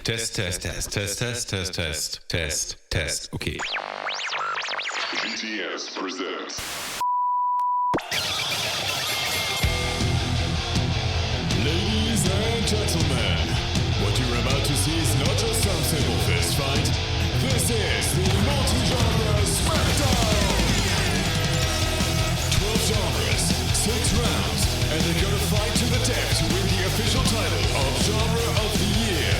Test. Okay. GTS presents. Ladies and gentlemen, what you're about to see is not just some simple fist fight. This is the multi-genre SmackDown! 12 genres, 6 rounds, and they're gonna fight to the death to win the official title of Genre of the Year.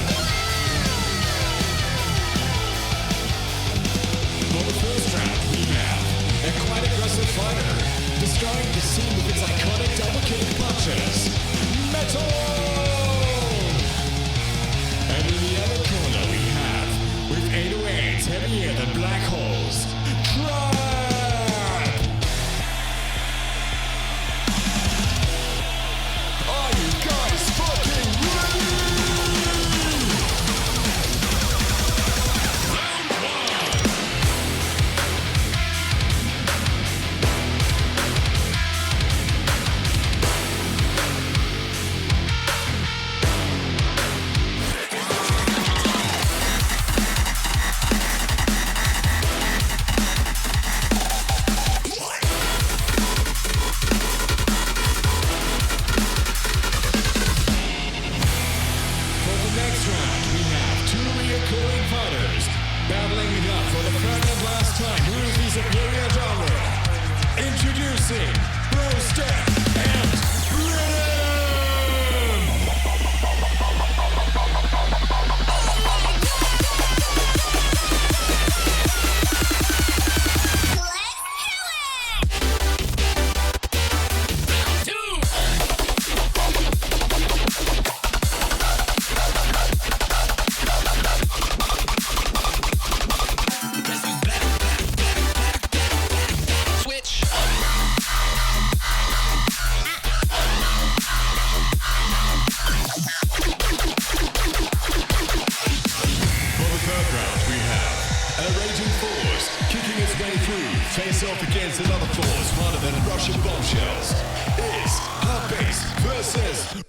For the first round, we have a quite aggressive fighter, destroying the scene with its iconic double kick punches, Metal! And in the other corner we have, with 808s heavier than black holes, Trap! Are you guys fucking ready? Battling it out for the third and last time, who is the superior genre? Introducing Brostek and Rhythm! Face off against another force rather than Russian bombshells. It's Hot Bass versus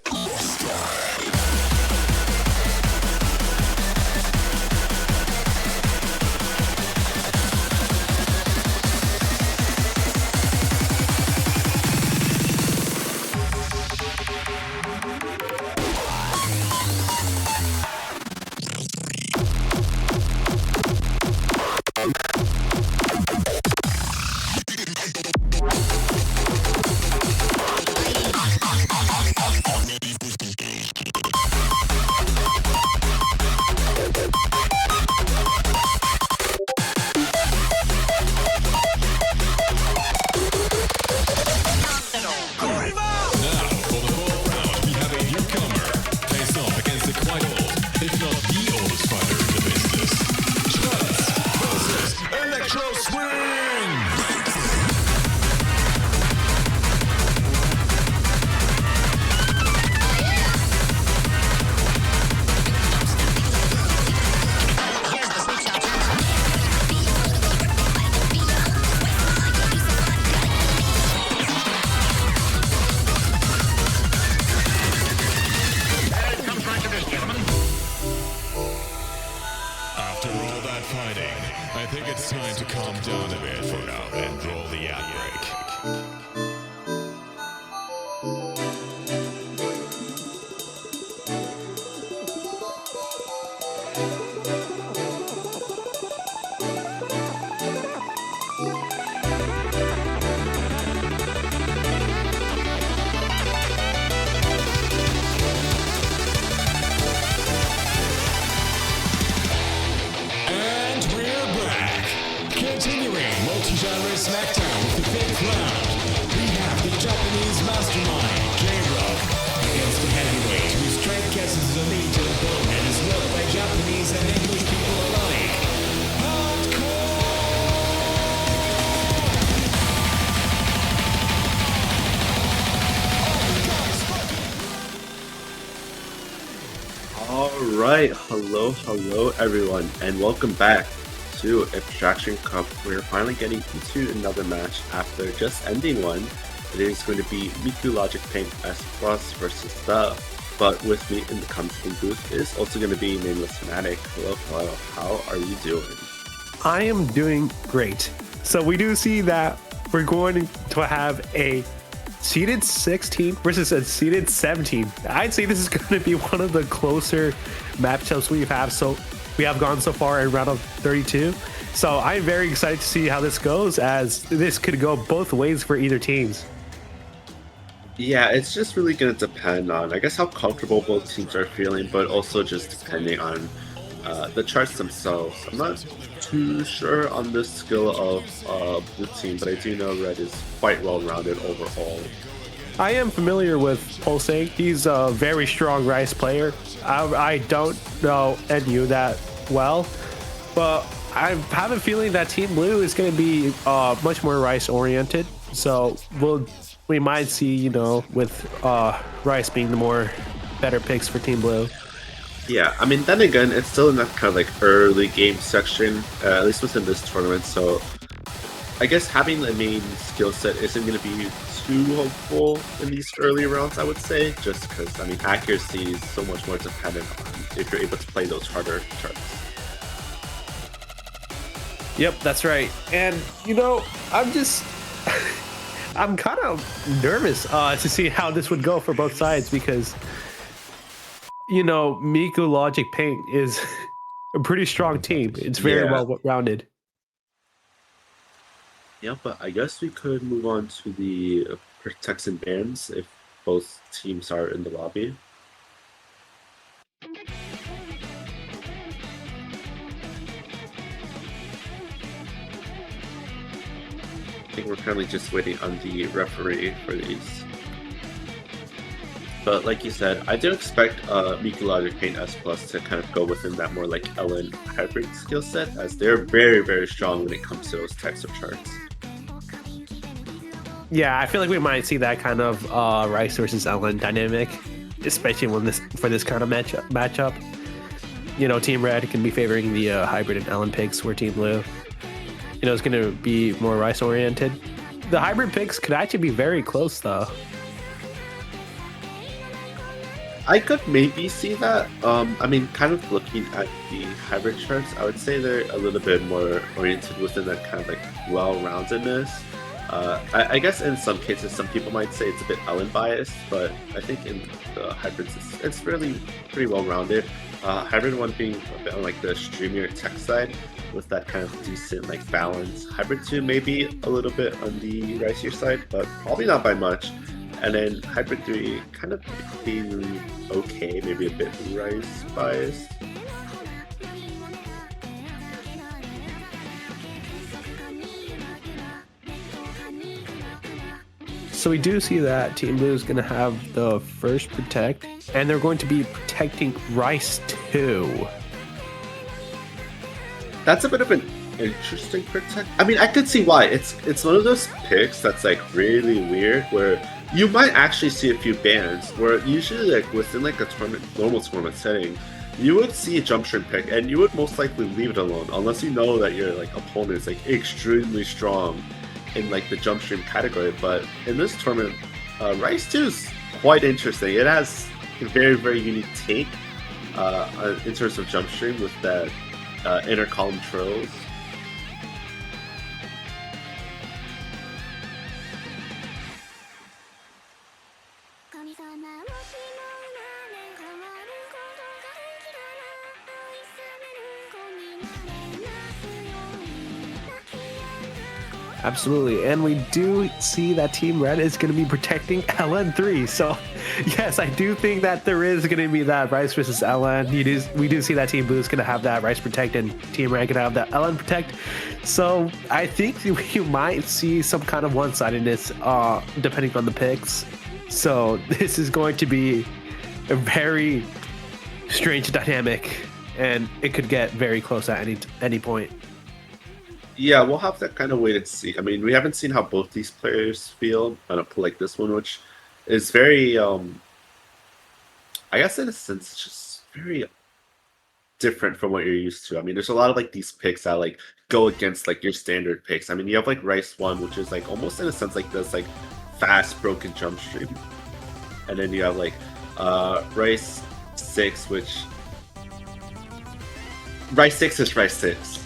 I think it's time to calm down a bit for now and roll the outbreak. Multi-genre SmackDown with the fifth round. We have the Japanese mastermind, J-Rock, against the heavyweight whose strength guesses is elite to the bone and is loved by Japanese and English people alike. Alright, hello everyone, and welcome back to Abstraction Cup. We're finally getting into another match after just ending one. It is going to be Miku Logic Pink S Plus versus the But with me in the commenting booth is also going to be NamelessFanatic. Hello, hello. How are you doing? I am doing great. So we do see that we're going to have a seeded 16 versus a seeded 17. I'd say this is going to be one of the closer matchups we have gone so far in round of 32. So I'm very excited to see how this goes, as this could go both ways for either teams. Yeah, it's just really going to depend on, I guess, how comfortable both teams are feeling, but also just depending on the charts themselves. I'm not too sure on the skill of Blue team, but I do know Red is quite well-rounded overall. I am familiar with Pulsing. He's a very strong Rice player. I don't know NU that well, but I have a feeling that Team Blue is going to be much more Rice oriented. So we might see, with Rice being the more better picks for Team Blue. Yeah, I mean, then again, it's still in that kind of like early game section, at least within this tournament. So I guess having the main skill set isn't going to be too hopeful in these early rounds, I would say, just because, I mean, accuracy is so much more dependent on if you're able to play those harder charts. Yep, that's right. And, I'm kind of nervous to see how this would go for both sides, because, Miku Logic Paint is a pretty strong team. It's very well rounded. Yeah, but I guess we could move on to the protects and bans if both teams are in the lobby. I think we're currently just waiting on the referee for these. But like you said, I do expect Miku Logic Paint S Plus to kind of go within that more like LN hybrid skill set, as they're very, very strong when it comes to those types of charts. Yeah, I feel like we might see that kind of Rice versus LN dynamic, especially for this kind of matchup. Team Red can be favoring the hybrid and LN picks, where Team Blue, is going to be more Rice oriented. The hybrid picks could actually be very close, though. I could maybe see that. I mean, kind of looking at the hybrid charts, I would say they're a little bit more oriented within that kind of like well-roundedness. I guess in some cases, some people might say it's a bit Ellen biased, but I think in the hybrids, it's really pretty well-rounded. Hybrid one being a bit on like the streamier tech side, with that kind of decent like balance. Hybrid 2 maybe a little bit on the ricier side, but probably not by much. And then Hybrid 3 kind of being okay, maybe a bit Rice biased. So we do see that Team Blue is going to have the first protect, and they're going to be protecting Rice 2. That's a bit of an interesting protect. I mean, I could see why. It's one of those picks that's like really weird, where you might actually see a few bans where usually like within like a normal tournament setting, you would see a jump stream pick and you would most likely leave it alone unless you know that your like opponent is like extremely strong in like the jump stream category. But in this tournament, Rice 2 is quite interesting. It has a very, very unique take in terms of jump stream with that inner column trills. Absolutely, and we do see that Team Red is going to be protecting LN3. So, yes, I do think that there is going to be that Rice versus LN. We do see that Team Blue is going to have that Rice protect, and Team Red going to have that LN protect. So, I think you might see some kind of one-sidedness depending on the picks. So, this is going to be a very strange dynamic, and it could get very close at any point. Yeah, we'll have to kind of wait and see. I mean, we haven't seen how both these players feel on a pull like this one, which is very, I guess in a sense, just very different from what you're used to. I mean, there's a lot of like these picks that like go against like your standard picks. I mean, you have like Rice 1, which is like almost in a sense like this like fast broken jump stream. And then you have like Rice 6, which Rice 6 is Rice 6.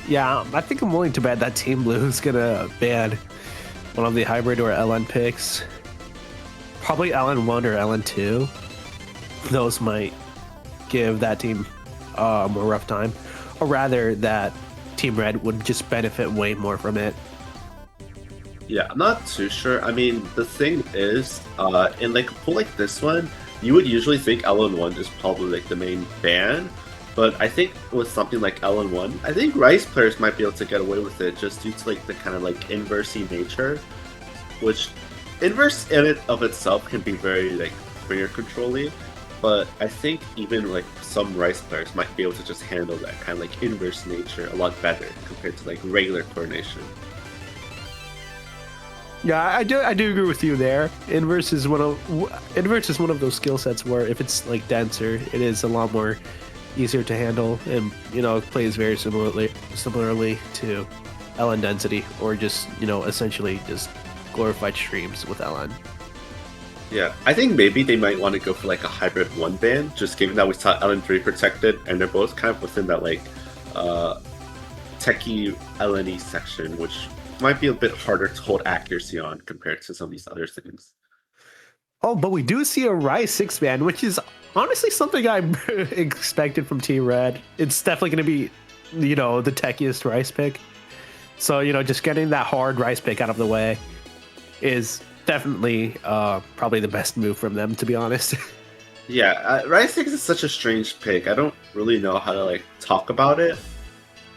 Yeah, I think I'm willing to bet that Team Blue is gonna ban one of the hybrid or LN picks. Probably LN1 or LN2. Those might give that team a more rough time. Or rather, that Team Red would just benefit way more from it. Yeah, I'm not too sure. I mean, the thing is, in like a pool like this one, you would usually think LN1 is probably like the main ban. But I think with something like LN1, I think Rice players might be able to get away with it just due to like the kind of like inversey nature, which inverse in it of itself can be very like player controlly. But I think even like some Rice players might be able to just handle that kind of like inverse nature a lot better compared to like regular coordination. Yeah, I do agree with you there. Inverse is one of those skill sets where if it's like denser, it is a lot more easier to handle, and it plays very similarly to LN density, or just essentially just glorified streams with LN. Yeah, I think maybe they might want to go for like a hybrid 1 ban, just given that we saw LN3 protected, and they're both kind of within that like techie LNE section, which might be a bit harder to hold accuracy on compared to some of these other things. Oh, but we do see a Rice 6 ban, which is honestly something I expected from Team Red. It's definitely going to be, the techiest Rice pick. So, just getting that hard Rice pick out of the way is definitely probably the best move from them, to be honest. Yeah, Rice 6 is such a strange pick. I don't really know how to like talk about it.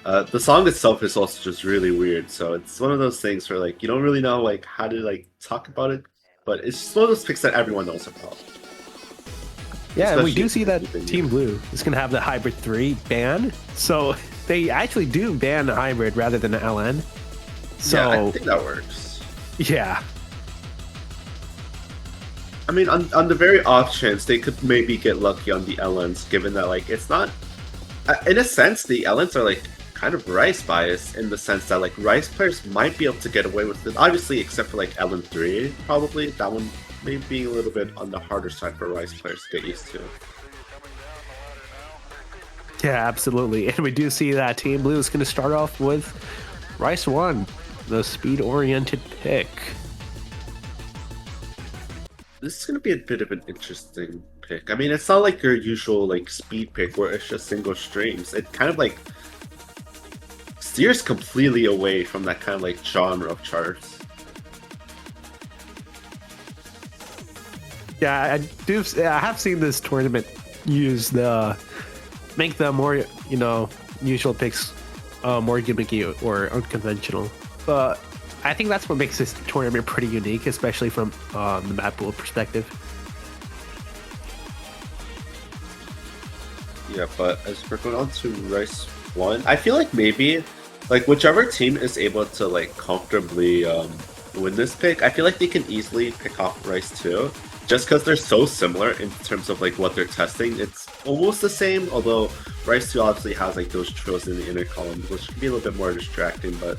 The song itself is also just really weird, so it's one of those things where like you don't really know like how to like talk about it, but it's just one of those picks that everyone knows about. Yeah, and we do see that Team Blue is going to have the Hybrid 3 ban, so they actually do ban the Hybrid rather than the LN. So yeah, I think that works. Yeah. I mean, on the very off chance they could maybe get lucky on the LNs, given that like it's not, in a sense, the LNs are like kind of Rice bias in the sense that like Rice players might be able to get away with it, obviously, except for like LN3, probably that one may be a little bit on the harder side for Rice players to get used to. Yeah, absolutely. And we do see that Team Blue is going to start off with Rice 1, the speed-oriented pick. This is going to be a bit of an interesting pick. I mean, it's not like your usual like speed pick where it's just single streams. It kind of like steers completely away from that kind of like genre of charts. Yeah, I have seen this tournament use make the more usual picks more gimmicky or unconventional. But I think that's what makes this tournament pretty unique, especially from the map pool perspective. Yeah, but as we're going on to Rice 1, I feel like maybe like whichever team is able to like comfortably win this pick, I feel like they can easily pick off Rice 2. Just because they're so similar in terms of like what they're testing, it's almost the same. Although Rice 2 obviously has like those trills in the inner column, which can be a little bit more distracting, but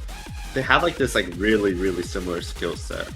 they have like this like really similar skill set.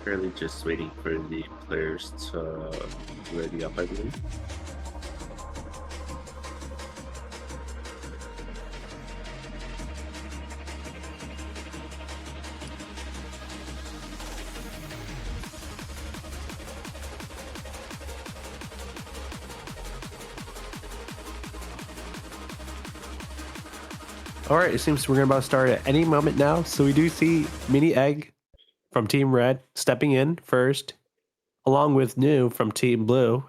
Currently just waiting for the players to ready up, I believe. All right, it seems we're about to start at any moment now. So we do see Mini Egg from Team Red stepping in first, along with New from Team Blue.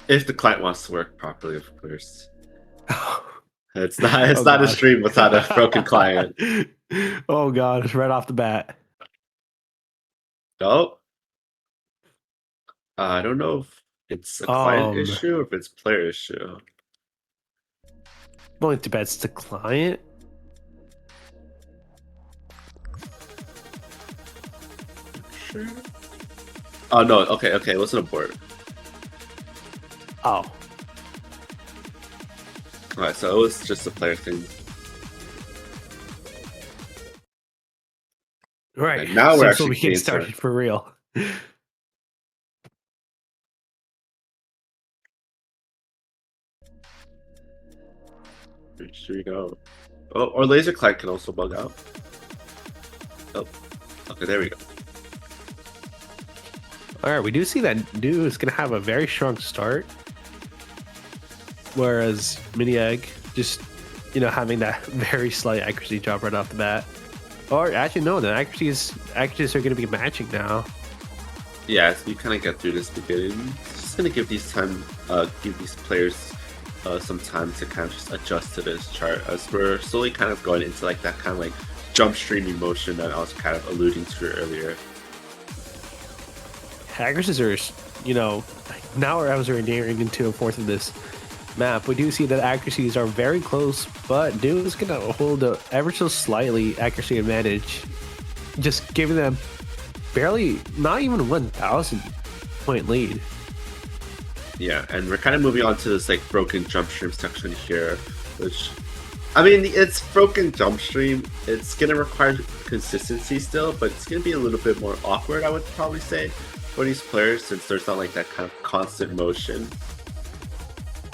If the client wants to work properly, of course. It's not God. a stream without a broken client. Oh god, right off the bat. Oh. I don't know if it's a client issue or if it's player issue. Well, it depends. The client. Sure. Oh no, okay, it wasn't a board. Oh. Alright, so it was just a player thing. Right. And now we're so actually we get started for real. Here we go. Oh, or laser client can also bug out. Oh, okay, there we go. All right, we do see that New is going to have a very strong start, whereas Mini Egg just, having that very slight accuracy drop right off the bat. Or actually, no, the accuracies are going to be matching now. Yeah, as we kind of get through this beginning, it's just going to give these players some time to kind of just adjust to this chart, as we're slowly kind of going into like that kind of like jump streaming motion that I was kind of alluding to earlier. Accuracies are, now as we're nearing into a fourth of this map, we do see that accuracies are very close, but New is going to hold a ever so slightly accuracy advantage, just giving them barely, not even 1,000 point lead. Yeah, and we're kind of moving on to this like broken jump stream section here, which, I mean, it's broken jump stream. It's going to require consistency still, but it's going to be a little bit more awkward, I would probably say, for these players, since there's not like that kind of constant motion.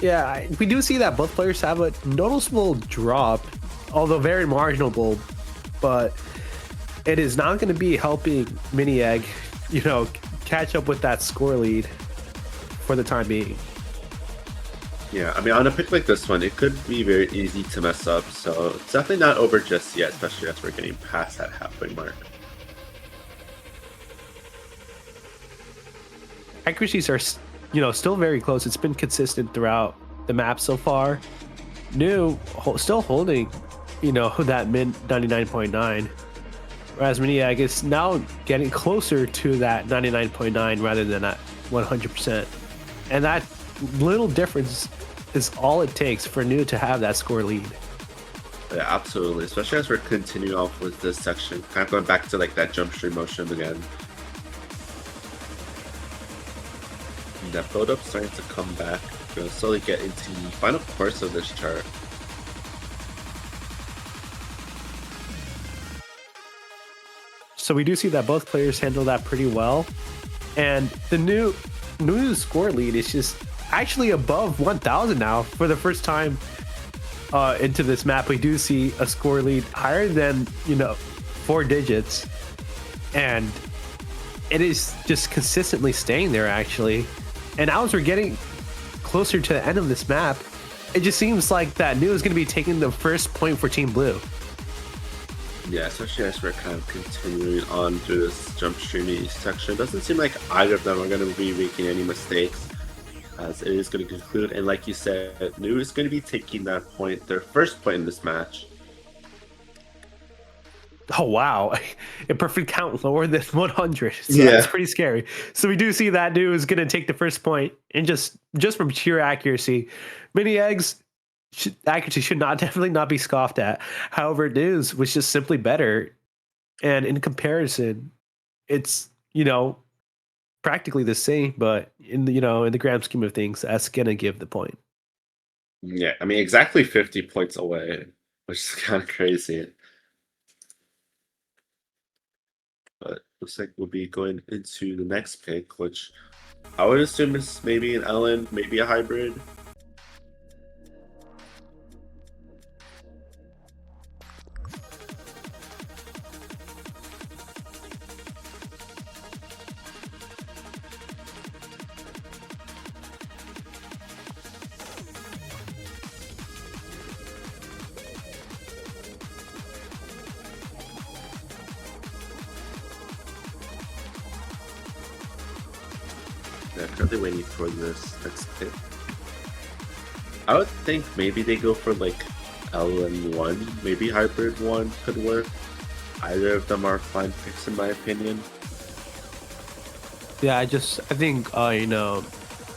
Yeah, we do see that both players have a noticeable drop, although very marginal, but it is not going to be helping Mini Egg, catch up with that score lead for the time being. Yeah, I mean, on a pick like this one, it could be very easy to mess up, so it's definitely not over just yet, especially as we're getting past that halfway mark. Accuracies are, still very close. It's been consistent throughout the map so far. New still holding, that mid 99.9, whereas Mini Egg is now getting closer to that 99.9 rather than that 100%. And that little difference is all it takes for New to have that score lead. Yeah, absolutely. Especially as we're continuing off with this section, kind of going back to like that jump stream motion again. And that build up starting to come back. We're going to slowly get into the final course of this chart. So we do see that both players handle that pretty well. And the new score lead is just actually above 1,000 now. For the first time into this map, we do see a score lead higher than 4 digits, and it is just consistently staying there actually. And as we're getting closer to the end of this map, it just seems like that New is going to be taking the first point for Team Blue. Yeah, especially as we're kind of continuing on through this jump streaming section. It doesn't seem like either of them are going to be making any mistakes, as it is going to conclude. And like you said, New is going to be taking that point, their first point in this match. Oh wow, a perfect count lower than 100. So yeah, that's pretty scary. So we do see that New is going to take the first point, and just from sheer accuracy, Mini Eggs accuracy should definitely not be scoffed at. However, News was just simply better, and in comparison, it's practically the same. But in the grand scheme of things, that's gonna give the point. Yeah, I mean exactly 50 points away, which is kind of crazy. But looks like we'll be going into the next pick, which I would assume is maybe an Ellen, maybe a hybrid. Yeah, currently waiting for this next pick. I would think maybe they go for like LN1, maybe Hybrid 1 could work. Either of them are fine picks in my opinion. Yeah, I think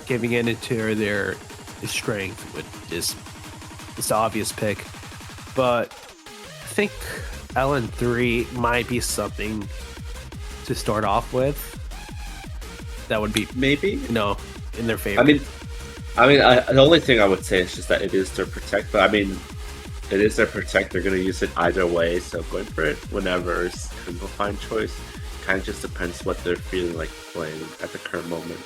giving in into their strength would just it's the obvious pick. But I think LN3 might be something to start off with. That would be maybe in their favor. The only thing I would say is just that it is their protect, but I mean, it is their protect. They're gonna use it either way, so going for it whenever is kind of a fine choice. Kind of just depends what they're feeling like playing at the current moment.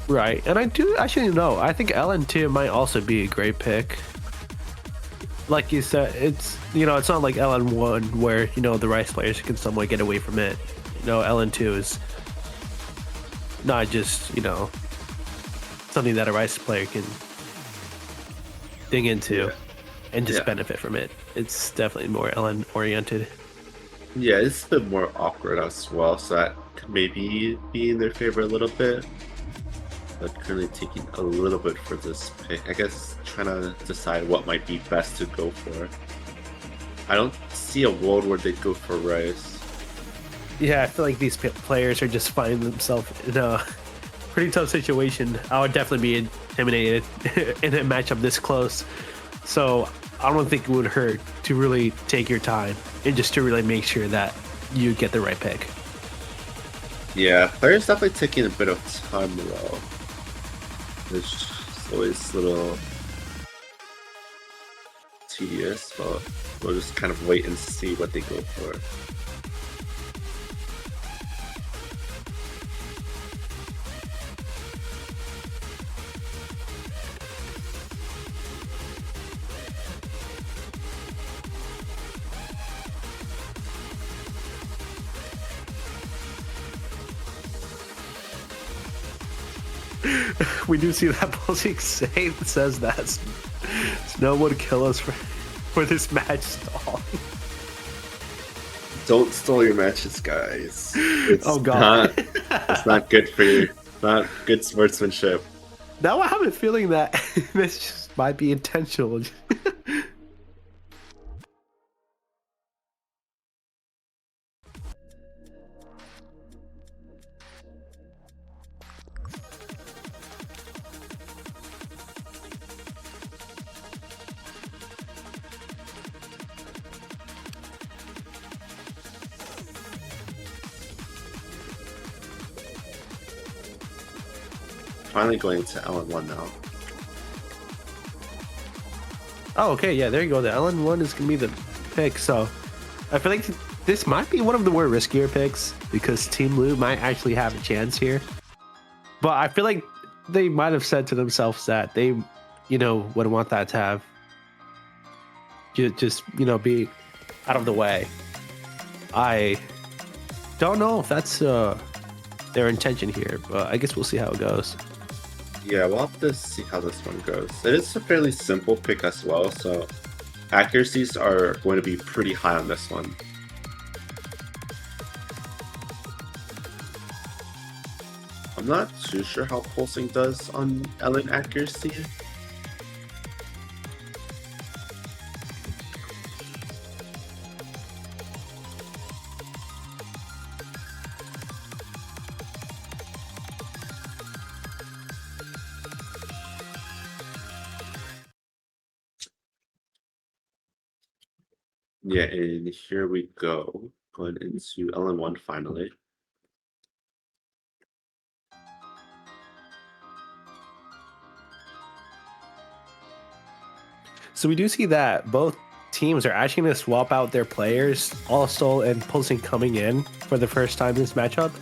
Right, and I think LN2 might also be a great pick. Like you said, it's it's not like LN1 where the Rice players can somewhat get away from it. LN2 is not just something that a Rice player can dig into and just benefit from it. It's definitely more LN oriented. Yeah, it's a bit more awkward as well, so that could maybe be in their favor a little bit. But currently taking a little bit for this pick. I guess trying to decide what might be best to go for. I don't see a world where they'd go for Rice. Yeah, I feel like these players are just finding themselves in a pretty tough situation. I would definitely be intimidated in a matchup this close. So I don't think it would hurt to really take your time and just to really make sure that you get the right pick. Yeah, players definitely taking a bit of time though. It's always a little tedious, but we'll just kind of wait and see what they go for. We do see that Pulsing says that Znow would kill us for this match stall. Don't stall your matches, guys. It's oh god, it's not good for you. Not good sportsmanship. Now I have a feeling that this just might be intentional. Finally going to LN1 now. Oh, okay, yeah, there you go. The LN1 is gonna be the pick. So I feel like this might be one of the more riskier picks because Team Blue might actually have a chance here. But I feel like they might have said to themselves that they, would want that to have just be out of the way. I don't know if that's their intention here, but I guess we'll see how it goes. Yeah, we'll have to see how this one goes. It is a fairly simple pick as well, so accuracies are going to be pretty high on this one. I'm not too sure how pulsing does on LN accuracy. Yeah, and here we go. Going into LN1 finally. So we do see that both teams are actually going to swap out their players, also and Pulsing coming in for the first time in this matchup.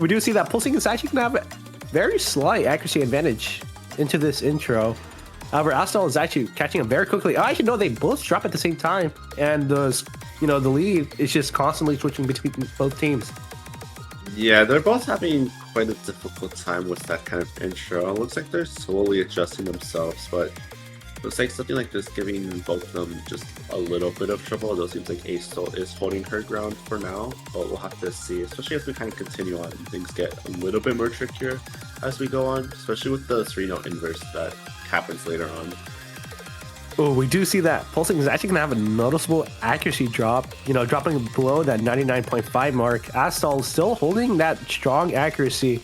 We do see that Pulsing is actually going to have a very slight accuracy advantage into this intro. However, Astal is actually catching him very quickly. Oh, actually, no, they both drop at the same time. And the lead is just constantly switching between both teams. Yeah, they're both having quite a difficult time with that kind of intro. It looks like they're slowly adjusting themselves, but looks like something like this giving both of them just a little bit of trouble. Although it seems like Ace still is holding her ground for now, but we'll have to see, especially as we kind of continue on. Things get a little bit more trickier as we go on, especially with the 3-note inverse that happens later on. Oh, we do see that Pulsing is actually going to have a noticeable accuracy drop, dropping below that 99.5 mark. Astal still holding that strong accuracy.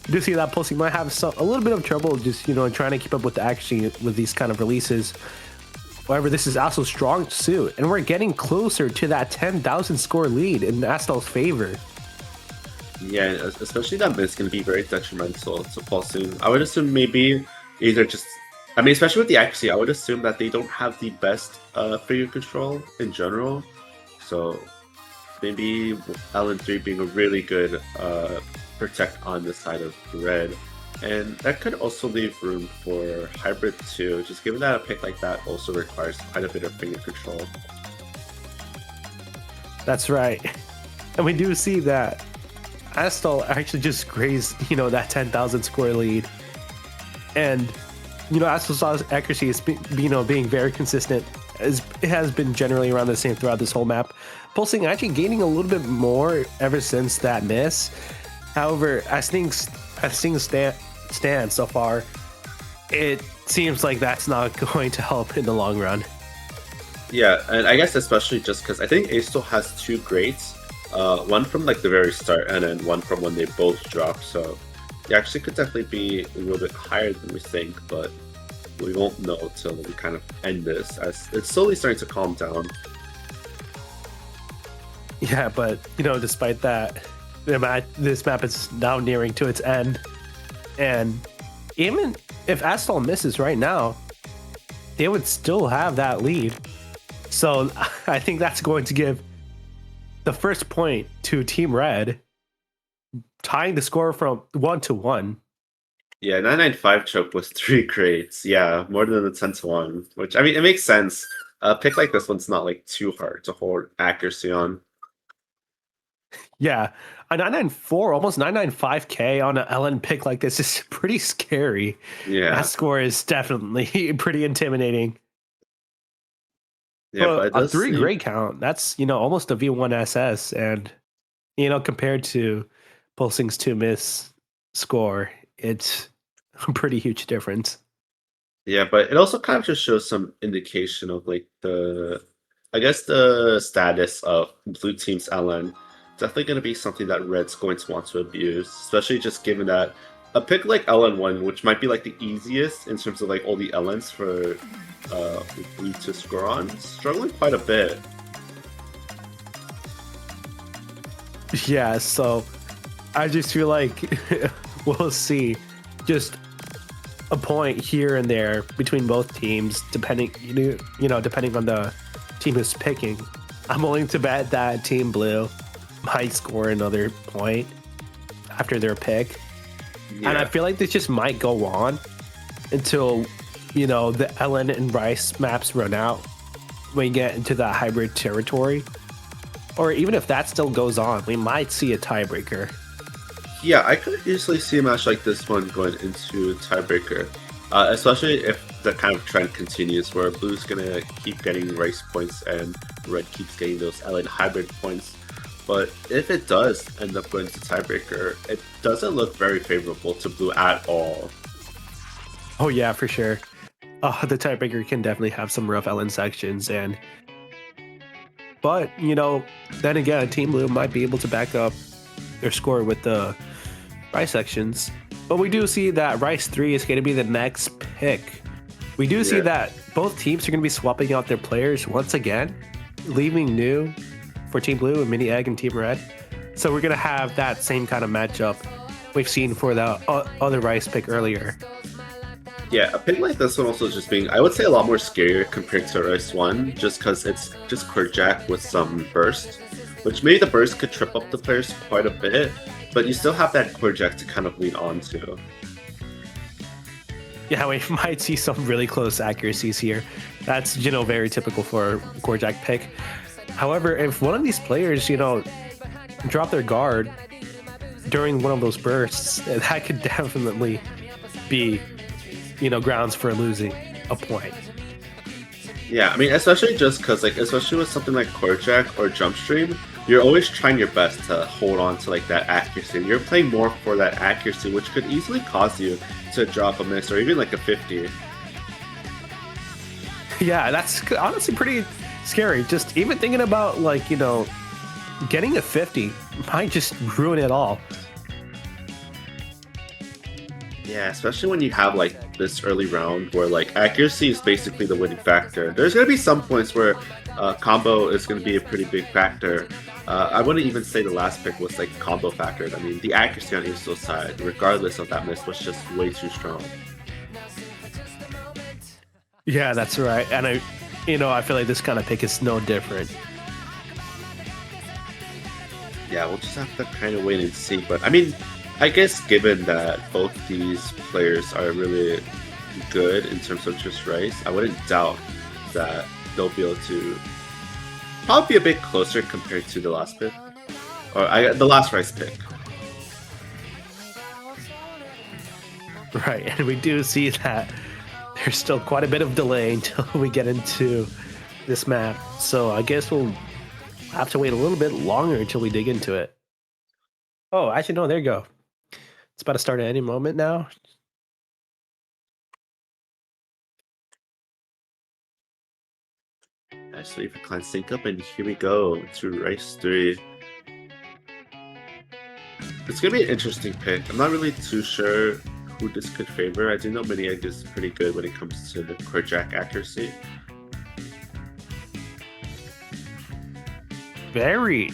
You do see that Pulsing might have a little bit of trouble just, trying to keep up with the accuracy with these kind of releases. However, this is Astal's strong suit, and we're getting closer to that 10,000 score lead in Astal's favor. Yeah, especially that miss going to be very detrimental to Pulsing. I would assume maybe either just, especially with the accuracy, I would assume that they don't have the best figure control in general. So maybe LN3 being a really good protect on the side of red. And that could also leave room for Hybrid too, just given that a pick like that also requires quite a bit of finger control. That's right. And we do see that Astal actually just grazed, that 10,000 score lead. And Astal's accuracy is being very consistent. It has been generally around the same throughout this whole map. Pulsing actually gaining a little bit more ever since that miss. However, as things stand so far, it seems like that's not going to help in the long run. Yeah, and I guess especially just because I think Ace still has 2 greats, one from like the very start and then one from when they both dropped. So it actually could definitely be a little bit higher than we think, but we won't know till we kind of end this as it's slowly starting to calm down. Yeah, but despite that, this map is now nearing to its end, and even if Astal misses right now, they would still have that lead. So I think that's going to give the first point to Team Red, tying the score from 1-1. Yeah, 995 choke was 3 crates. Yeah, more than the 10-1, which it makes sense. A pick like this one's not like too hard to hold accuracy on. Yeah, a 994, almost 995k on an LN pick like this is pretty scary. Yeah, that score is definitely pretty intimidating. Yeah, but a 3 grade count, that's almost a V1 SS, and compared to Pulsing's 2 miss score, it's a pretty huge difference. Yeah, but it also kind of just shows some indication of like the status of blue team's LN. Definitely going to be something that Red's going to want to abuse, especially just given that a pick like LN1, which might be like the easiest in terms of like all the LNs for blue to score on, struggling quite a bit. Yeah, so I just feel like we'll see just a point here and there between both teams, depending depending on the team who's picking. I'm willing to bet that Team Blue might score another point after their pick. Yeah. And I feel like this just might go on until the LN and Rice maps run out when you get into the hybrid territory. Or even if that still goes on, we might see a tiebreaker. Yeah, I could easily see a match like this one going into tiebreaker, especially if the kind of trend continues where Blue's gonna keep getting Rice points and Red keeps getting those LN hybrid points. But if it does end up going to tiebreaker, it doesn't look very favorable to Blue at all. Oh yeah, for sure. The tiebreaker can definitely have some rough LN sections, but then again, Team Blue might be able to back up their score with the Rice sections. But we do see that Rice 3 is going to be the next pick. We do see that both teams are going to be swapping out their players once again, leaving new for Team Blue and Mini Egg and Team Red. So we're going to have that same kind of matchup we've seen for the other Rice pick earlier. Yeah, a pick like this one also just being, I would say, a lot more scarier compared to Rice 1, just because it's just Quirjack with some burst, which maybe the burst could trip up the players quite a bit, but you still have that Quirjack to kind of lean onto. Yeah, we might see some really close accuracies here. That's, very typical for a Quirjack pick. However, if one of these players, drop their guard during one of those bursts, that could definitely be, grounds for losing. a point. Yeah, I mean, especially just because, like, especially with something like Core Jack or Jump Stream, you're always trying your best to hold on to, like, that accuracy. You're playing more for that accuracy, which could easily cause you to drop a miss or even, like, a 50. Yeah, that's honestly pretty scary. Just even thinking about, like, you know, getting a 50 might just ruin it all. Yeah, especially when you have like this early round where like accuracy is basically the winning factor. There's going to be some points where combo is going to be a pretty big factor. I wouldn't even say the last pick was like combo factored. I mean, the accuracy on Uso's side, regardless of that miss, was just way too strong. Yeah, that's right. And I feel like this kind of pick is no different. Yeah, we'll just have to kind of wait and see. But I mean, I guess given that both these players are really good in terms of just Rice, I wouldn't doubt that they'll be able to probably be a bit closer compared to the last pick. Or the last Rice pick. Right, and we do see that there's still quite a bit of delay until we get into this map. So I guess we'll have to wait a little bit longer until we dig into it. Oh, actually, no, there you go. It's about to start at any moment now. Actually, if we clan sync up, and here we go to Rice 3. It's going to be an interesting pick. I'm not really too sure who this could favor. I do know Mini Egg is pretty good when it comes to the Core Jack accuracy. Very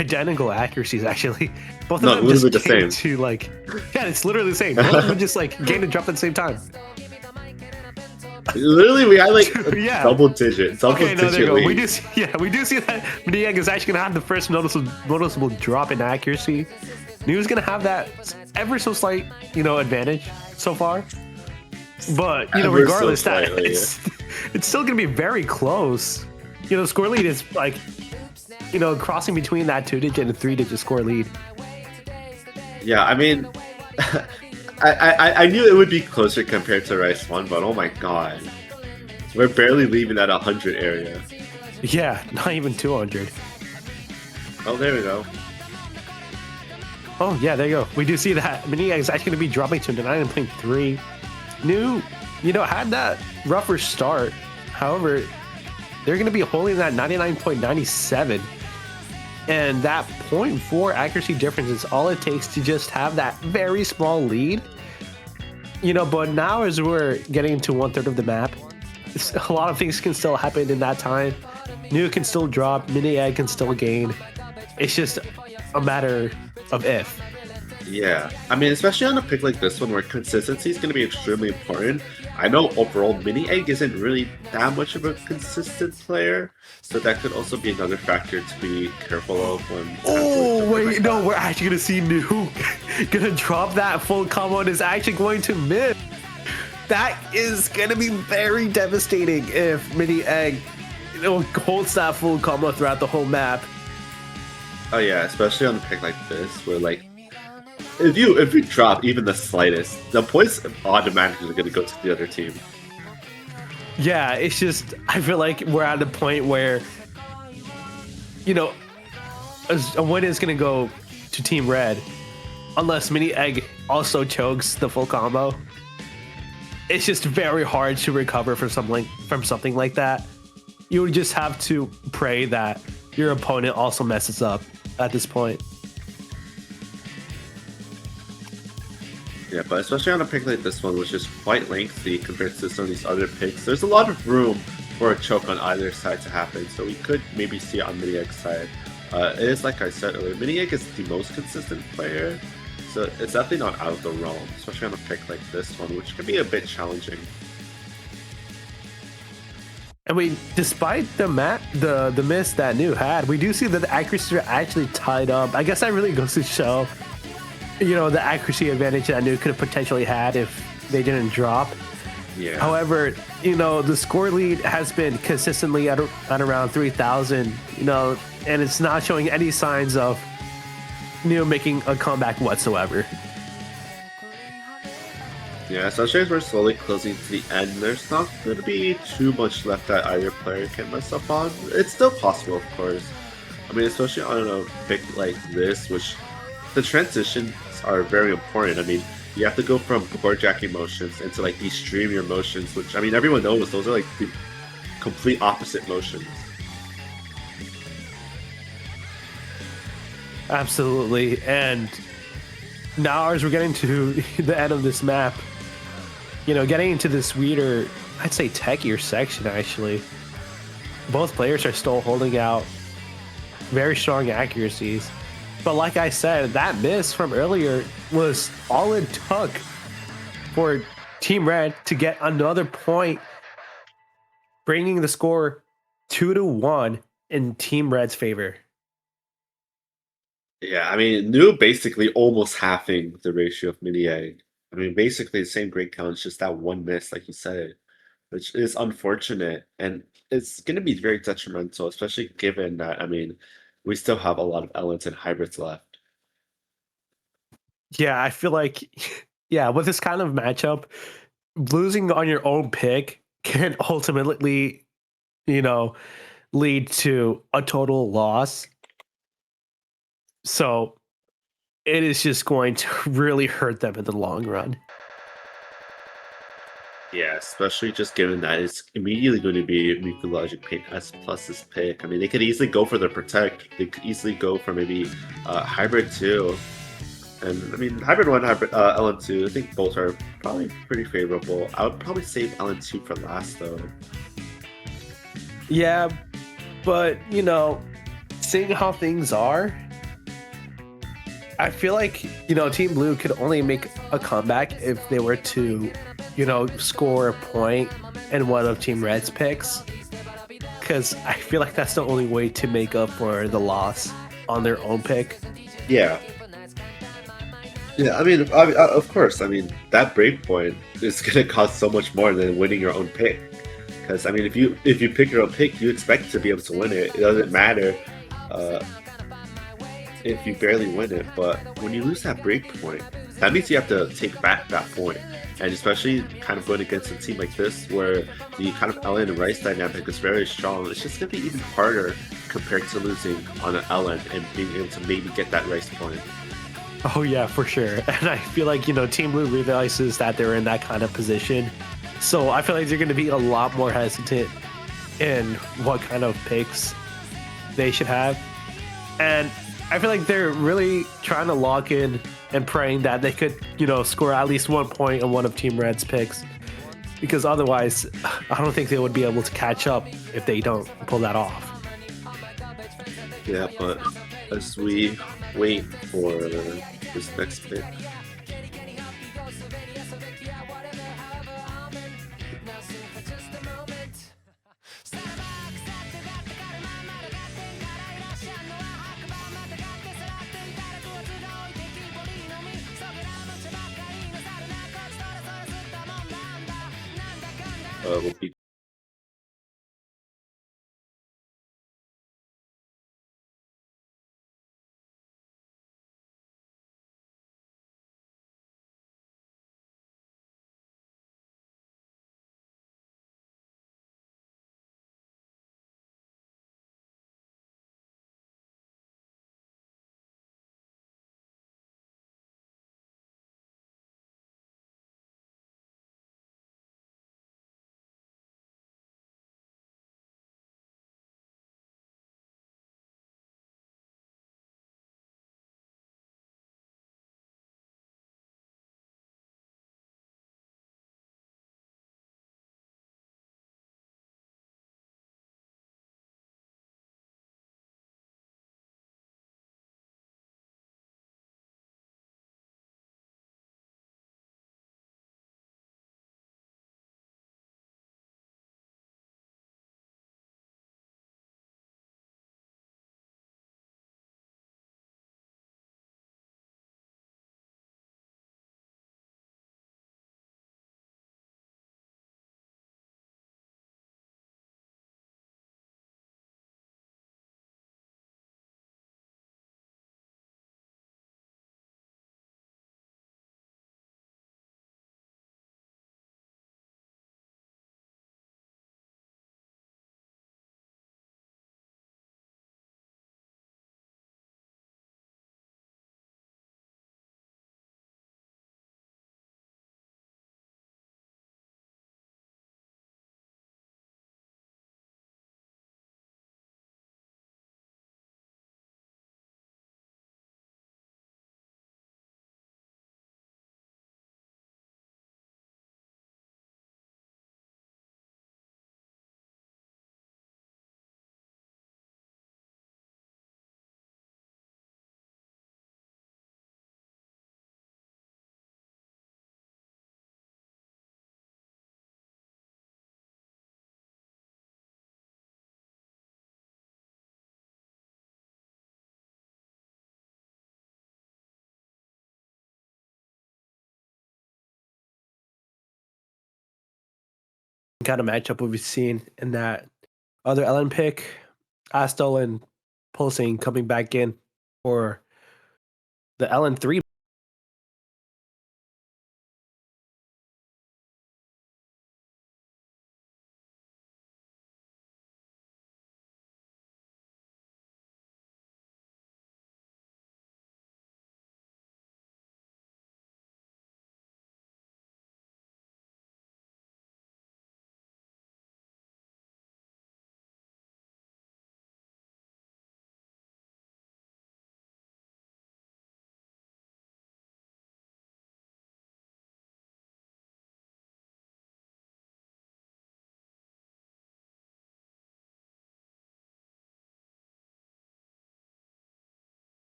identical accuracies, actually. Both of No, them just literally the came same. to like, yeah, it's literally the same. Both of them just like gained and dropped at the same time. Literally, we had like a Yeah. double digit Okay, no, there you go. lead. We do see that Mini Egg is actually gonna have the first noticeable drop in accuracy. New's gonna have that ever so slight, advantage so far. But Ever so regardless, that slightly, it's still gonna be very close. Score lead is like, crossing between that 2-digit and 3-digit score lead. Yeah, I mean, I knew it would be closer compared to Rice 1, but oh my god. We're barely leaving that 100 area. Yeah, not even 200. Oh, there we go. Oh, yeah, there you go. We do see that Mini Egg is actually going to be dropping to 9.3. New, had that rougher start. However, they're going to be holding that 99.97. And that 0.4 accuracy difference is all it takes to just have that very small lead. But now as we're getting to 1/3 of the map, a lot of things can still happen in that time. New can still drop, Mini Egg can still gain. It's just a matter of if. Yeah, I mean, especially on a pick like this one where consistency is going to be extremely important. I know overall Mini Egg isn't really that much of a consistent player, so that could also be another factor to be careful of when. Oh wait, no, we're actually gonna see New gonna drop that full combo and is actually going to miss. That is gonna be very devastating if Mini Egg, holds that full combo throughout the whole map. Oh yeah, especially on a pick like this where like. If you drop even the slightest, the points automatically are going to go to the other team. Yeah, it's just, I feel like we're at a point where, a win is going to go to Team Red unless Mini Egg also chokes the full combo. It's just very hard to recover from something like that. You would just have to pray that your opponent also messes up at this point. Yeah, but especially on a pick like this one, which is quite lengthy compared to some of these other picks, there's a lot of room for a choke on either side to happen, so we could maybe see it on Mini Egg's side. It is, like I said earlier, Mini Egg is the most consistent player, so it's definitely not out of the realm, especially on a pick like this one, which can be a bit challenging. And despite the miss that New had, we do see that the accuracy are actually tied up. I guess that really goes to show the accuracy advantage that New could have potentially had if they didn't drop. Yeah. However, the score lead has been consistently at around 3,000, and it's not showing any signs of making a comeback whatsoever. Yeah, especially as we're slowly closing to the end, there's not going to be too much left that either player can mess up on. It's still possible, of course. I mean, especially on a pick like this, which the transitions are very important. I mean, you have to go from board jacking motions into like these streamier motions, which I mean, everyone knows those are like the complete opposite motions. Absolutely. And now as we're getting to the end of this map, getting into this weirder, I'd say techier section actually. Both players are still holding out very strong accuracies. But like I said, that miss from earlier was all it took for Team Red to get another point, bringing the score 2-1 in Team Red's favor. Yeah, I mean, New basically almost halving the ratio of mini egg. I mean, basically the same break count, it's just that one miss, like you said, which is unfortunate. And it's going to be very detrimental, especially given that, I mean, we still have a lot of elements and hybrids left. Yeah, I feel like, yeah, with this kind of matchup, losing on your own pick can ultimately, you know, lead to a total loss. So it is just going to really hurt them in the long run. Yeah, especially just given that it's immediately going to be Miku Logic Paint S plus this pick. I mean, they could easily go for the Protect. They could easily go for maybe Hybrid 2. And I mean, Hybrid 1, Hybrid LN2, I think both are probably pretty favorable. I would probably save LN2 for last, though. Yeah, but, seeing how things are, I feel like, Team Blue could only make a comeback if they were to, score a point in one of Team Red's picks. Because I feel like that's the only way to make up for the loss on their own pick. Yeah. Yeah, of course. I mean, that break point is going to cost so much more than winning your own pick. Because I mean, if you pick your own pick, you expect to be able to win it. It doesn't matter if you barely win it. But when you lose that break point, that means you have to take back that point. And especially kind of going against a team like this, where the kind of Ellen and Rice dynamic is very strong, it's just going to be even harder compared to losing on an Ellen and being able to maybe get that Rice point. Oh yeah, for sure. And I feel like, Team Blue realizes that they're in that kind of position. So I feel like they're going to be a lot more hesitant in what kind of picks they should have. And I feel like they're really trying to lock in and praying that they could, score at least 1 point on one of Team Red's picks. Because otherwise, I don't think they would be able to catch up if they don't pull that off. Yeah, but as we wait for this next pick. Will be kind of matchup we've seen in that other LN pick. Astel and Pulsing coming back in for the LN3.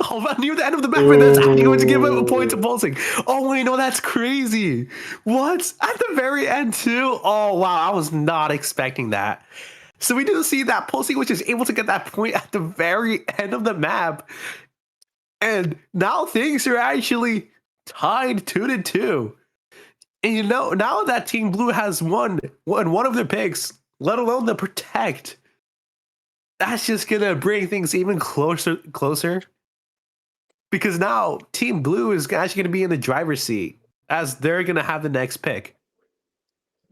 Oh, I knew the end of the map, and that's actually going to give him a point to Pulsing. Oh, wait, no, that's crazy. What? At the very end, too? Oh, wow, I was not expecting that. So we do see that Pulsing was just able to get that point at the very end of the map. And now things are actually tied 2-2. And you know, now that Team Blue has won one of their picks, let alone the Protect, that's just going to bring things even closer. Because now Team Blue is actually going to be in the driver's seat as they're going to have the next pick.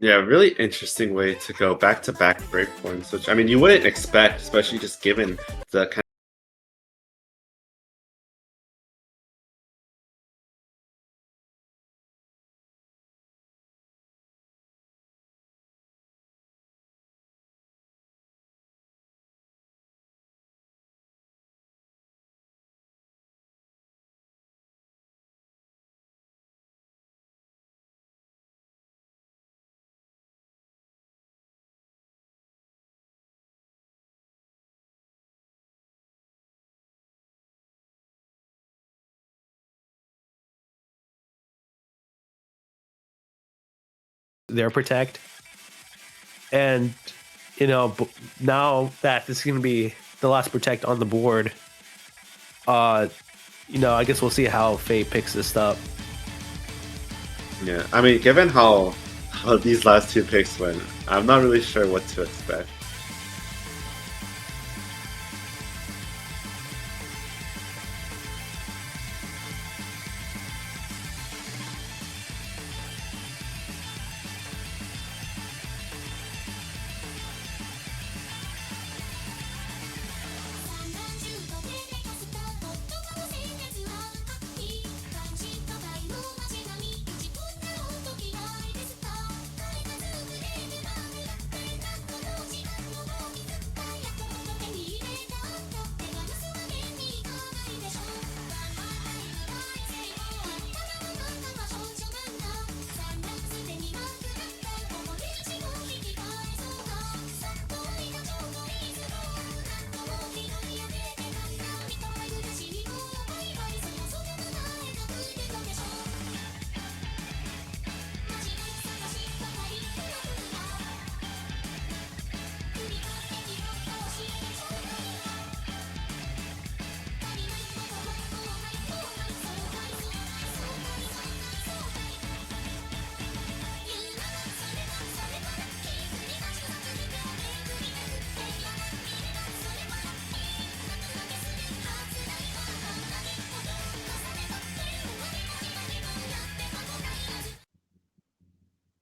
Yeah, really interesting way to go back-to-back breakpoints, which, I mean, you wouldn't expect, especially just given the kind Their Protect. And, you know, now that this is going to be the last Protect on the board, you know, I guess we'll see how Fate picks this up. Yeah, I mean, given how these last two picks went, I'm not really sure what to expect.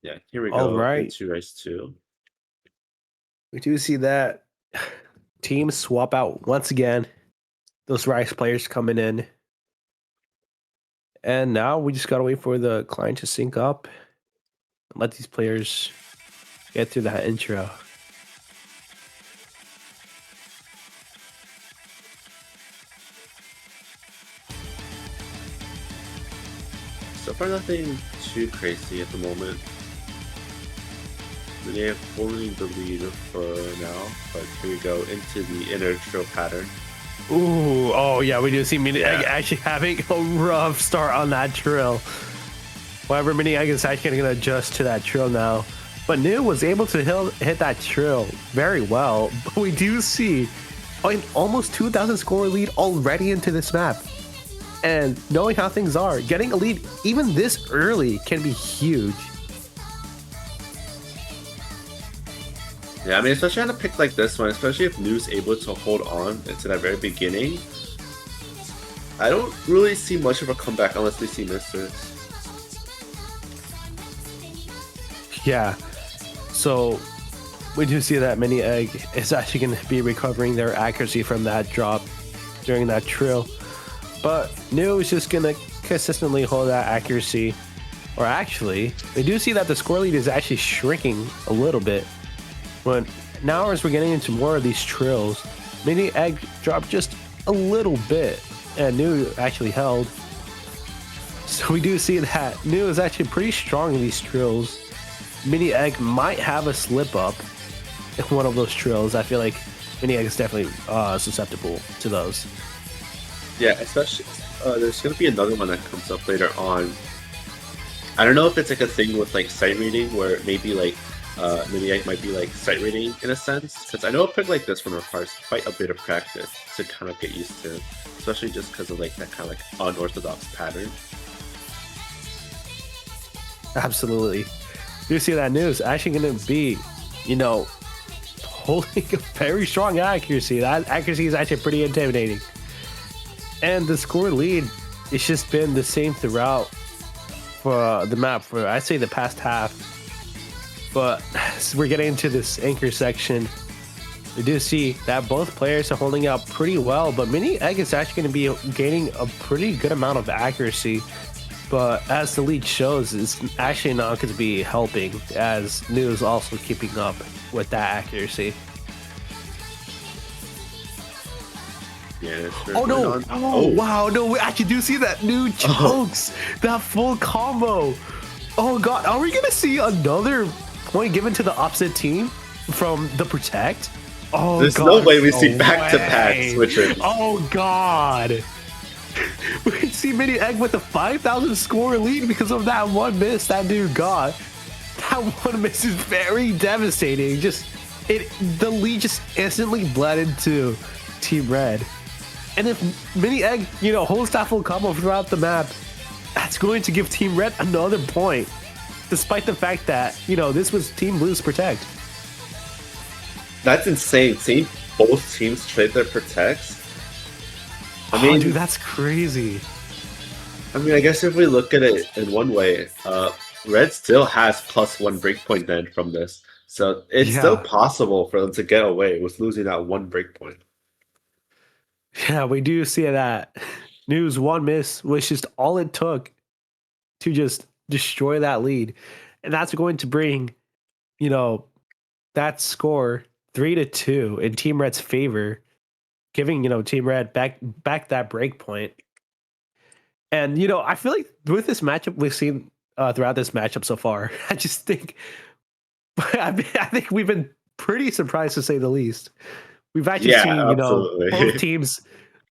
Yeah, here we All go right. into race 2. We do see that teams swap out once again. Those Rice players coming in. And now we just gotta wait for the client to sync up and let these players get through that intro. So far, nothing too crazy at the moment. They have holding the lead for now, but here we go into the inner trill pattern. Ooh, oh yeah, we do see Mini Egg actually having a rough start on that trill. However, Mini Egg is actually going to adjust to that trill now. But New was able to hit that trill very well. But we do see an almost 2,000 score lead already into this map. And knowing how things are, getting a lead even this early can be huge. Yeah, I mean, especially on a pick like this one, especially if New's able to hold on into that very beginning, I don't really see much of a comeback unless we see misses. Yeah, so we do see that Mini Egg is actually going to be recovering their accuracy from that drop during that trill. But New is just going to consistently hold that accuracy. Or actually, we do see that the score lead is actually shrinking a little bit. But now as we're getting into more of these trills, Mini Egg dropped just a little bit, and New actually held. So we do see that New is actually pretty strong in these trills. Mini Egg might have a slip up in one of those trills. I feel like Mini Egg is definitely susceptible to those. Yeah, especially there's going to be another one that comes up later on. I don't know if it's like a thing with like sight reading where maybe like Mini Egg might be like sight reading in a sense, because I know a pick like this one requires quite a bit of practice to kind of get used to, especially just because of like that kind of like unorthodox pattern. Absolutely. You see that news actually going to be, you know, holding a very strong accuracy. That accuracy is actually pretty intimidating. And the score lead, it's just been the same throughout for the map for, I'd say, the past half. But we're getting into this anchor section. We do see that both players are holding out pretty well, but Mini Egg is actually going to be gaining a pretty good amount of accuracy. But as the lead shows, it's actually not going to be helping, as New is also keeping up with that accuracy. Yeah, sure. Oh no! Oh wow! No, we actually do see that New chokes that full combo. Oh god, are we gonna see another point given to the opposite team from the Protect? Oh, there's no way we see back-to-back switches. Oh god! We see Mini Egg with a 5,000 score lead because of that one miss that dude got. That one miss is very devastating. The lead just instantly bled into Team Red. And if Mini Egg, you know, holds that full combo throughout the map, that's going to give Team Red another point. Despite the fact that, you know, this was Team Blue's Protect. That's insane. Seeing both teams trade their Protects. I mean, dude, that's crazy. I mean, I guess if we look at it in one way, Red still has +1 breakpoint then from this. So it's still possible for them to get away with losing that one breakpoint. Yeah, we do see that. New's one miss was just all it took to just destroy that lead. And that's going to bring, you know, that score 3-2 in Team Red's favor, giving, you know, Team Red back that break point. And, you know, I feel like with this matchup we've seen throughout this matchup so far, I just think I think we've been pretty surprised, to say the least. We've actually seen, you know, both teams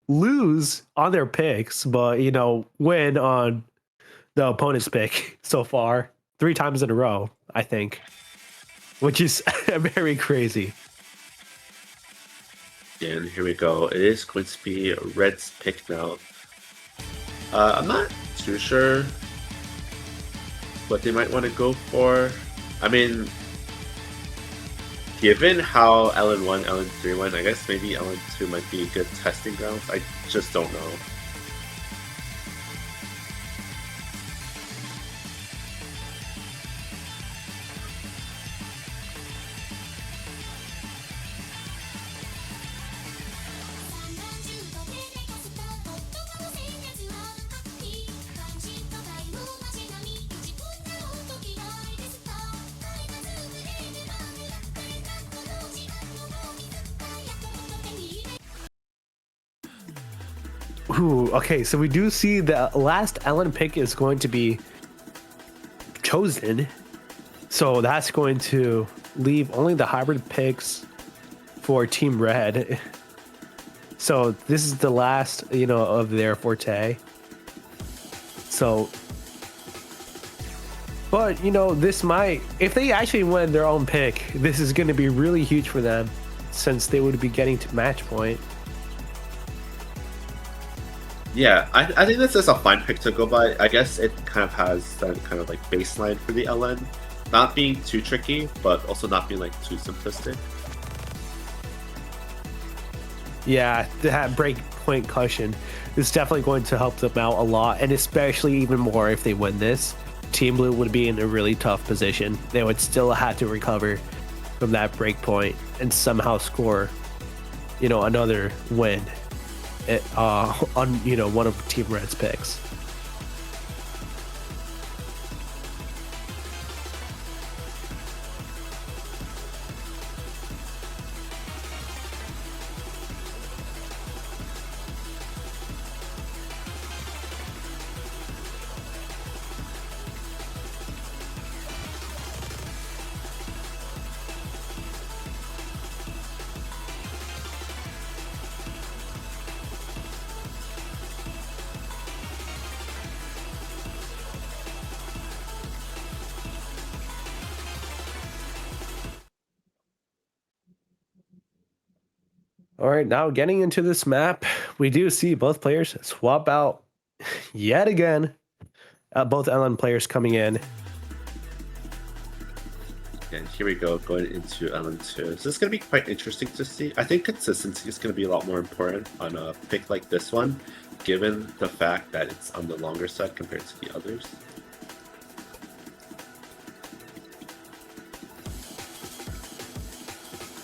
lose on their picks, but, you know, win on the opponent's pick so far 3 times in a row, I think, which is very crazy. And here we go. It is going to be Red's pick now. I'm not too sure what they might want to go for. I mean, given how LN1, LN3 went, I guess maybe LN2 might be a good testing ground. I just don't know. Ooh, okay, so we do see the last Ellen pick is going to be chosen. So that's going to leave only the hybrid picks for Team Red. So this is the last, of their forte. So, but this might, if they actually win their own pick, this is going to be really huge for them, since they would be getting to match point. Yeah, I think this is a fine pick to go by. I guess it kind of has that kind of like baseline for the LN, not being too tricky, but also not being like too simplistic. Yeah, that break point cushion is definitely going to help them out a lot, and especially even more if they win this. Team Blue would be in a really tough position. They would still have to recover from that break point and somehow score, another win on one of Team Red's picks. All right, now getting into this map, we do see both players swap out yet again. Both LN players coming in. And here we go, going into LN2. So this is going to be quite interesting to see. I think consistency is going to be a lot more important on a pick like this one, given the fact that it's on the longer side compared to the others.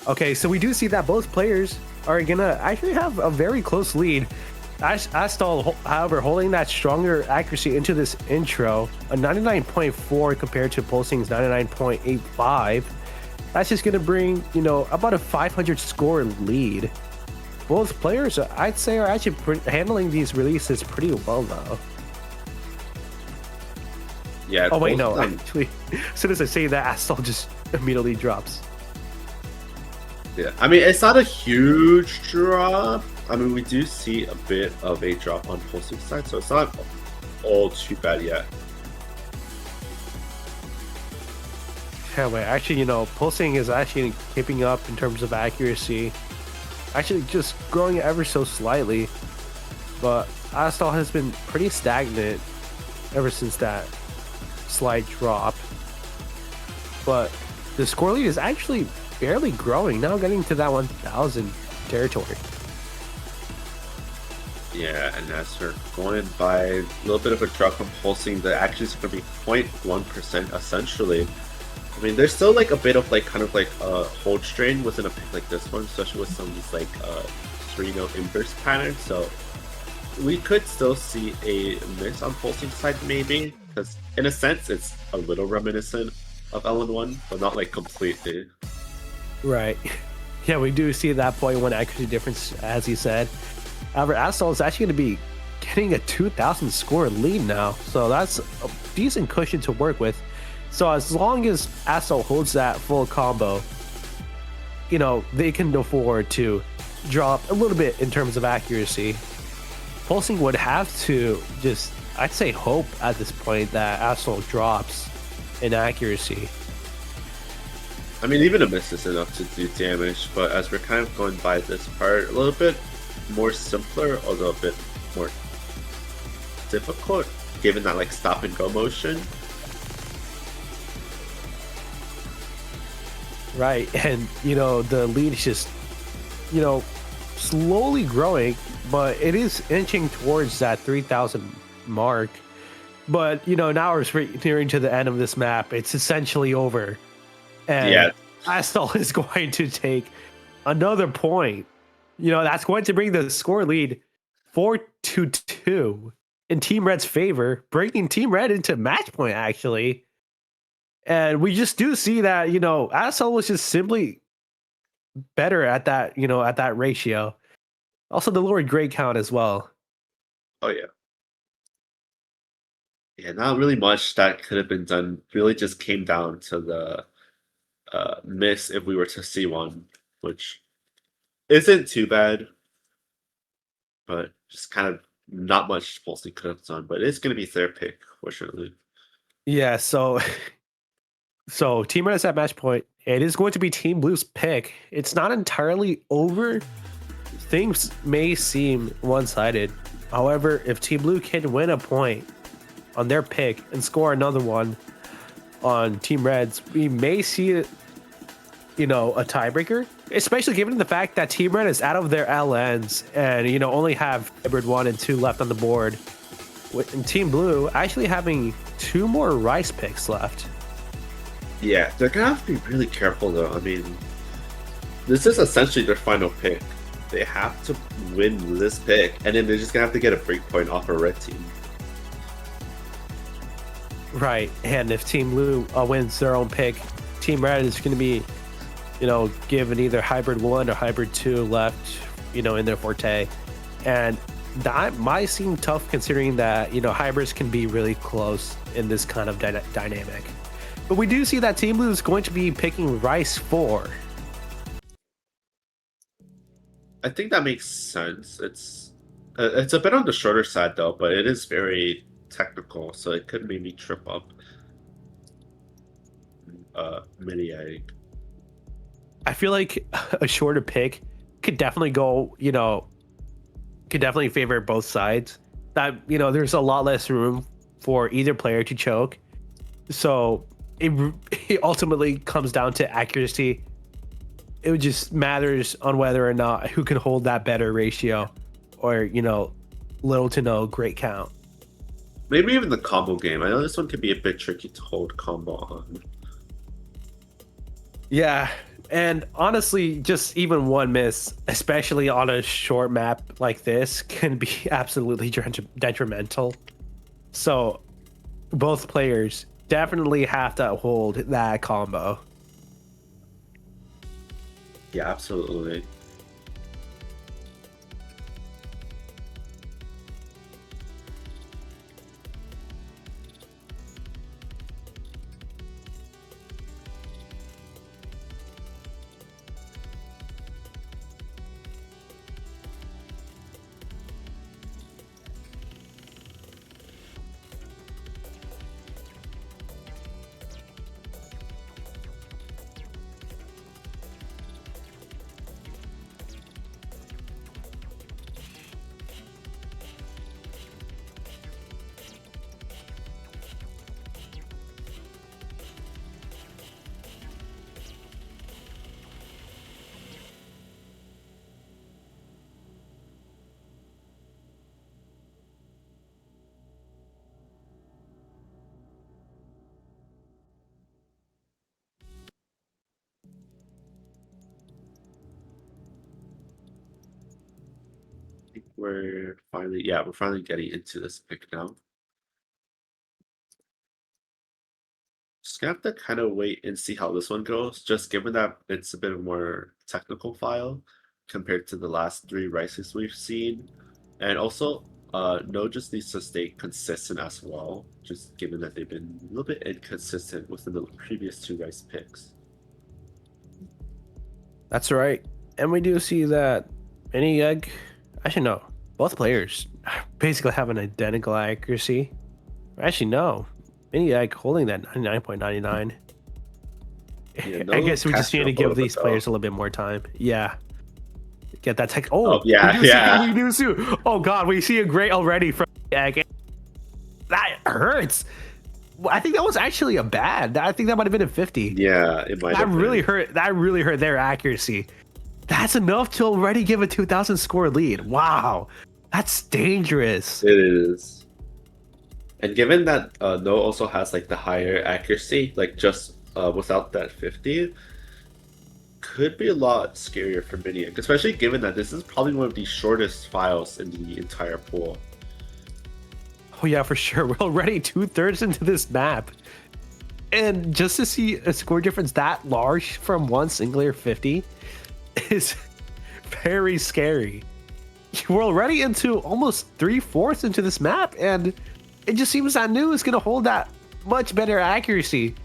Okay, so we do see that both players are gonna actually have a very close lead. Astal, however, holding that stronger accuracy into this intro, a 99.4 compared to Pulsing's 99.85. That's just gonna bring, about a 500 score lead. Both players, I'd say, are actually handling these releases pretty well now. Yeah. Oh wait, no. Actually, as soon as I say that, Astal just immediately drops. Yeah, I mean, it's not a huge drop. I mean, we do see a bit of a drop on Pulsing side, so it's not all too bad yet. Yeah, wait, actually, Pulsing is actually keeping up in terms of accuracy. Actually, just growing ever so slightly. But Astal has been pretty stagnant ever since that slight drop. But the score lead is actually barely growing, now getting to that 1,000 territory. Yeah, and as we're going by a little bit of a drop from Pulsing, the accuracy is going to be 0.1% essentially. I mean, there's still like a bit of like kind of like a hold strain within a pick like this one, especially with some of these like 3-note inverse patterns. So we could still see a miss on Pulsing side maybe, because in a sense it's a little reminiscent of LN1, but not like completely. Right. Yeah, we do see that 0.1 accuracy difference, as you said. However, Astal is actually going to be getting a 2,000 score lead now, so that's a decent cushion to work with. So as long as Astal holds that full combo, they can afford to drop a little bit in terms of accuracy. Pulsing would have to just, I'd say, hope at this point that Astal drops in accuracy. I mean, even a miss is enough to do damage, but as we're kind of going by this part, a little bit more simpler, although a bit more difficult, given that like stop and go motion. Right, and the lead is just, slowly growing, but it is inching towards that 3,000 mark. But now we're nearing to the end of this map. It's essentially over. And yeah, Astal is going to take another point. That's going to bring the score lead 4-2 in Team Red's favor, bringing Team Red into match point, actually. And we just do see that, Astal was just simply better at that, at that ratio. Also, the lower grade count as well. Oh yeah. Yeah, not really much that could have been done. Really just came down to the miss if we were to see one, which isn't too bad, but just kind of not much Polsky could have done. But it's going to be their pick, fortunately. Yeah, so Team Red is at match point. It is going to be Team Blue's pick. It's not entirely over. Things may seem one-sided. However, if Team Blue can win a point on their pick and score another one on Team Red's, we may see a tiebreaker, especially given the fact that Team Red is out of their LNs and only have hybrid 1 and 2 left on the board. And Team Blue actually having 2 more rice picks left. Yeah, they're gonna have to be really careful though. I mean, this is essentially their final pick. They have to win this pick, and then they're just gonna have to get a break point off a red team. Right, and if Team Blue wins their own pick, Team Red is going to be, given either hybrid 1 or hybrid 2 left, in their forte, and that might seem tough considering that hybrids can be really close in this kind of dynamic. But we do see that Team Blue is going to be picking Rice 4. I think that makes sense. It's a bit on the shorter side though, but it is very technical, so it could maybe trip up mini egg. I feel like a shorter pick could definitely go, could definitely favor both sides. That there's a lot less room for either player to choke, so it ultimately comes down to accuracy. It just matters on whether or not who can hold that better ratio, or little to no great count. Maybe even the combo game. I know this one can be a bit tricky to hold combo on. Yeah, and honestly, just even one miss, especially on a short map like this, can be absolutely detrimental. So both players definitely have to hold that combo. Yeah, absolutely. We're finally getting into this pick now. Just gonna have to kind of wait and see how this one goes, just given that it's a bit more technical file compared to the last 3 rices we've seen. And also, No just needs to stay consistent as well, just given that they've been a little bit inconsistent within the previous 2 rice picks. That's right. And we do see that any egg, actually no, both players basically have an identical accuracy. Actually no, any egg holding that 99.99. Yeah, I guess we just need to give these players a little bit more time. Yeah. Get that tech. Oh, yeah. We do see. Oh god, we see a great already from egg. That hurts. I think that was actually a bad. I think that might have been a 50. Yeah, it might have really been. hurt. That really hurt their accuracy. That's enough to already give a 2,000 score lead. Wow, that's dangerous. It is. And given that No also has like the higher accuracy, like just without that 50, could be a lot scarier for Minion, especially given that this is probably one of the shortest files in the entire pool. Oh yeah, for sure. We're already 2/3 into this map. And just to see a score difference that large from one singular 50 is very scary. we're already into almost 3/4 into this map, and it just seems that New is going to hold that much better accuracy.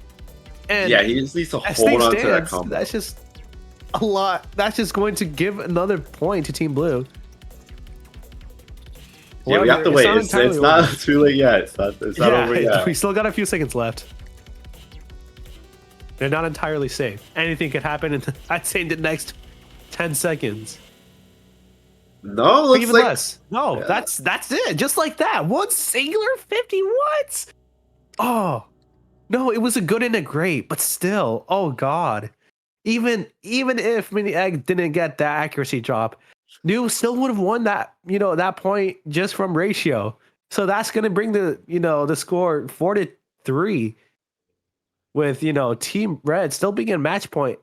And Yeah, he just needs to as hold things on to that stands, combo. that's just a lot. That's just going to give another point to Team Blue. Yeah, we have to However, wait. It's entirely not over. too late yet. It's not over yet. We still got a few seconds left. They're not entirely safe. Anything could happen in, I'd say, in the next 10 seconds. No, looks Even like less. No, yeah. that's it. Just like that. One singular 50. What? Oh, no, it was a good and a great, but still, oh god. Even if Mini Egg didn't get that accuracy drop, New still would have won that, that point just from ratio. So that's gonna bring the, the score 4-3 with, Team Red still being a match point.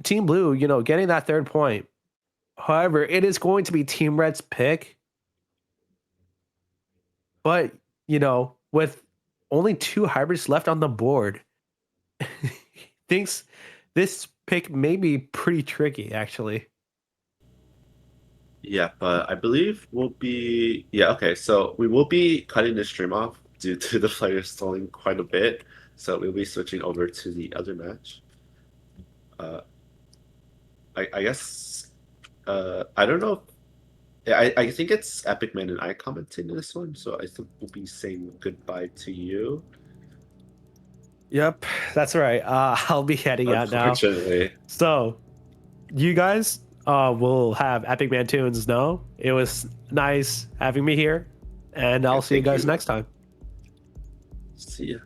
Team Blue, getting that third point. However, it is going to be Team Red's pick. But, with only 2 hybrids left on the board, thinks this pick may be pretty tricky, actually. Yeah, but I believe we'll be okay. So we will be cutting the stream off due to the players stalling quite a bit. So we'll be switching over to the other match. I guess I don't know. I think it's Epic Man and I commenting this one, so I think we'll be saying goodbye to you. Yep, that's right. I'll be heading out now. Unfortunately. So, you guys will have Epic Man 2 and Znow. It was nice having me here, and I'll see you thank guys you. next time. See ya.